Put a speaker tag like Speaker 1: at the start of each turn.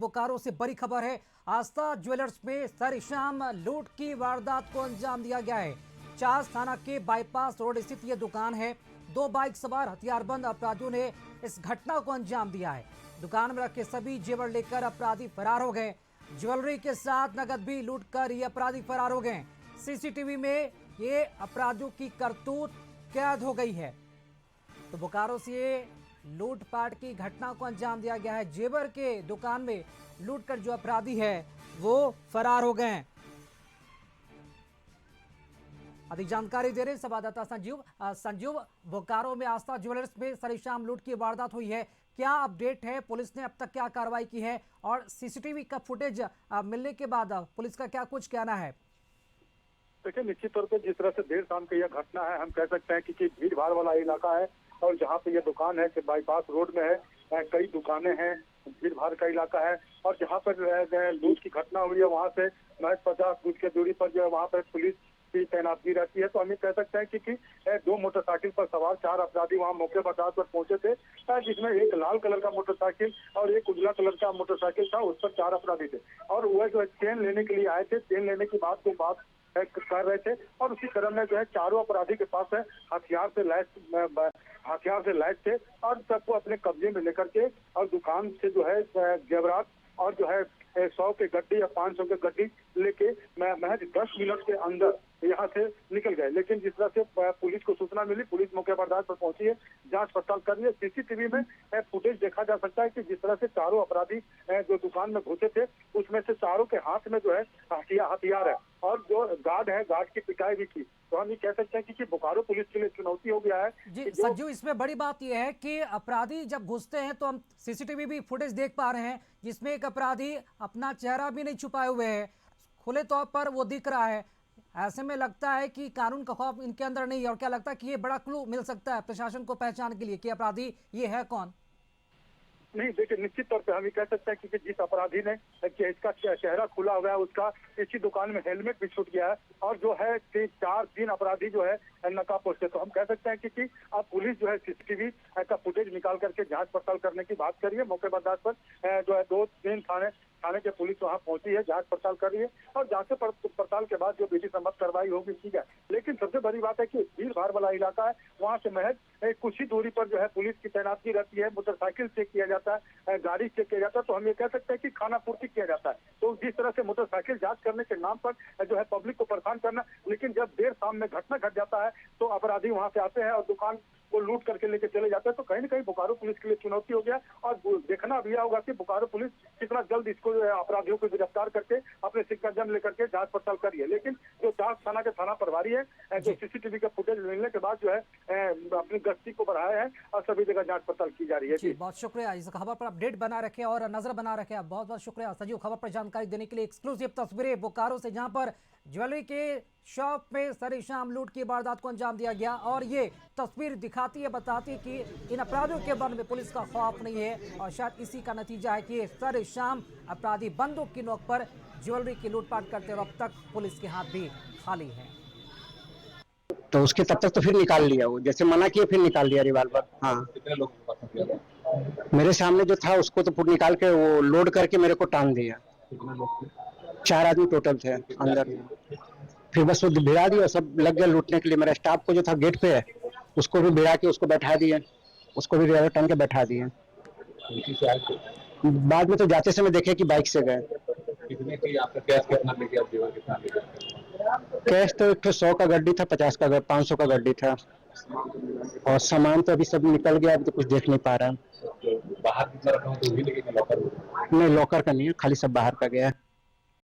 Speaker 1: बोकारो से बड़ी खबर है। आस्था ज्वेलर्स में सरेआम लूट की वारदात को अंजाम दिया गया है। चास थाना के बाईपास रोड स्थित यह दुकान है। दो बाइक सवार हथियारबंद अपराधियों ने इस घटना को अंजाम दिया है। दुकान में रखे सभी जेवर लेकर अपराधी फरार हो गए। ज्वेलरी के साथ नकद भी लूट कर ये अपराधी फरार हो गए। सीसीटीवी में ये अपराधियों की करतूत कैद हो गई है। तो बोकारो से लूटपाट की घटना को अंजाम दिया गया है। जेवर के दुकान में लूटकर जो अपराधी है वो फरार हो गए। अधिक जानकारी दे रहे हैं संवाददाता संजीव। बोकारो में आस्था ज्वेलर्स में सरेआम लूट की वारदात हुई है। क्या अपडेट है? पुलिस ने अब तक क्या कार्रवाई की है और सीसीटीवी का फुटेज मिलने के बाद पुलिस का क्या कुछ कहना है?
Speaker 2: देखिए, निश्चित तौर पर जिस तरह से देर शाम की यह घटना है, हम कह सकते हैं कि भीड़ भाड़ वाला इलाका है और जहाँ पे ये दुकान है कि बाईपास रोड में है, कई दुकानें हैं, भीड़ भाड़ का इलाका है और जहाँ पर लूट की घटना हुई है वहाँ से महज 50 फुट की दूरी पर जो है वहाँ पर पुलिस की तैनाती रहती है। तो हम ये कह सकते हैं कि दो मोटरसाइकिल पर सवार 4 अपराधी वहाँ मौके पर पहुंचे थे, जिसमें एक लाल कलर का मोटरसाइकिल और एक उजला कलर का मोटरसाइकिल था। उस पर 4 अपराधी थे और वह जो है चेन लेने के लिए आए थे। चेन लेने की बात कर रहे थे और उसी क्रम में जो है चारों अपराधी के पास है हथियार से लैस थे और सबको अपने कब्जे में लेकर के और दुकान से जो है जेवरात और जो है 100 के गड्डी या 500 के गड्डी लेके महज 10 मिनट के अंदर यहाँ से निकल गए। लेकिन जिस तरह से पुलिस को सूचना मिली, पुलिस मौके पर पहुंची है, जांच पड़ताल कर रही है। सीसीटीवी में फुटेज देखा जा सकता है कि जिस तरह से चारों अपराधी जो दुकान में घुसे थे उसमें से चारों के हाथ में जो है हथियार है और जो गार्ड है, गार्ड की पिटाई भी की। तो हम ये कह सकते हैं कि बोकारो पुलिस के लिए चुनौती हो गया है।
Speaker 1: जी संजू, इसमें बड़ी बात यह है कि अपराधी जब घुसते हैं तो हम सीसीटीवी भी फुटेज देख पा रहे हैं जिसमें एक अपराधी अपना चेहरा भी नहीं छुपाए हुए है, खुले तौर पर वो दिख रहा है। ऐसे में लगता है कि कानून का खौफ इनके अंदर नहीं है। और क्या लगता है कि ये बड़ा क्लू मिल सकता है प्रशासन को पहचान के लिए कि अपराधी ये है कौन?
Speaker 2: नहीं, देखिए, निश्चित तौर पे हम ये कह सकते हैं कि जिस अपराधी ने इसका चेहरा खुला हुआ है उसका इसी दुकान में हेलमेट भी छूट गया है और जो है 3 अपराधी जो है नकाबपोश थे। तो हम कह सकते हैं कि अब पुलिस जो है सीसीटीवी का फुटेज निकाल करके जांच पड़ताल करने की बात करिए। मौके पर जो है 2-3 थाने के पुलिस वहां पहुंची है, जांच पड़ताल कर रही है और जांच पड़ताल के बाद जो विधि सम्मत कार्रवाई होगी ठीक है। लेकिन सबसे बड़ी बात है कि भीड़ भाड़ वाला इलाका है, वहां से महज कुछ ही दूरी पर जो है पुलिस की तैनाती रहती है, मोटरसाइकिल चेक किया जाता है, गाड़ी चेक किया जाता है। तो हम ये कह सकते हैं कि खाना पूर्ति किया जाता है। तो जिस तरह से मोटरसाइकिल जांच करने के नाम पर जो है पब्लिक को परेशान करना, लेकिन जब देर शाम में घटना घट जाता है तो अपराधी वहां से आते हैं और दुकान को लूट करके लेके चले जाते हैं। तो कहीं ना कहीं बोकारो पुलिस के लिए चुनौती हो गया और देखना भी होगा कि बोकारो पुलिस कितना जल्द इसको अपराधियों को गिरफ्तार करके अपने सिक्काजम लेकर के जांच पड़ताल कर रही है। लेकिन जो चास थाना के थाना प्रभारी है, जो सीसीटीवी का फुटेज मिलने के बाद जो है अपनी गश्ती को बढ़ाया है और सभी जगह जांच पड़ताल की जा रही है।
Speaker 1: जी, बहुत शुक्रिया। इस खबर पर अपडेट बना रखे और नजर बना रखे। बहुत बहुत शुक्रिया सजीव, खबर पर जानकारी देने के लिए। एक्सक्लूसिव तस्वीरें बोकारो से जहां पर ज्वेलरी के शॉप में सरेआम लूट की वारदात को अंजाम दिया गया और ये तस्वीर दिखाती है, बताती है कि इन अपराधियों के बारे में पुलिस का खौफ नहीं है और शायद इसी का नतीजा है कि सरेआम अपराधी बंदूक की नोक पर ज्वेलरी की लूटपाट करते और अब तक पुलिस के हाथ भी खाली है।
Speaker 3: तो उसके तब तक तो फिर निकाल लिया, वो जैसे मना किए फिर निकाल लिया रिवाल्वर। हाँ, कितने लोग मेरे सामने जो था उसको तो पूरा निकाल के वो लोड करके मेरे को टांग दिया। 4 आदमी टोटल थे अंदर। फिर बस वो भिड़ा दिया, सब लग गया लूटने के लिए। मेरा स्टाफ को जो था गेट पे उसको भी भिड़ा के उसको बैठा दिए, उसको भी रिवाल्वर टांग के बैठा दिए। बाद में तो जाते समय देखे कि बाइक से गए। कैश तो 100 का गड्डी था, 50 का 500 का गड्डी था और सामान तो अभी सब निकल गया, अभी तो कुछ देख नहीं पा रहा। बाहर नहीं, लॉकर का नहीं है, खाली सब बाहर का गया है।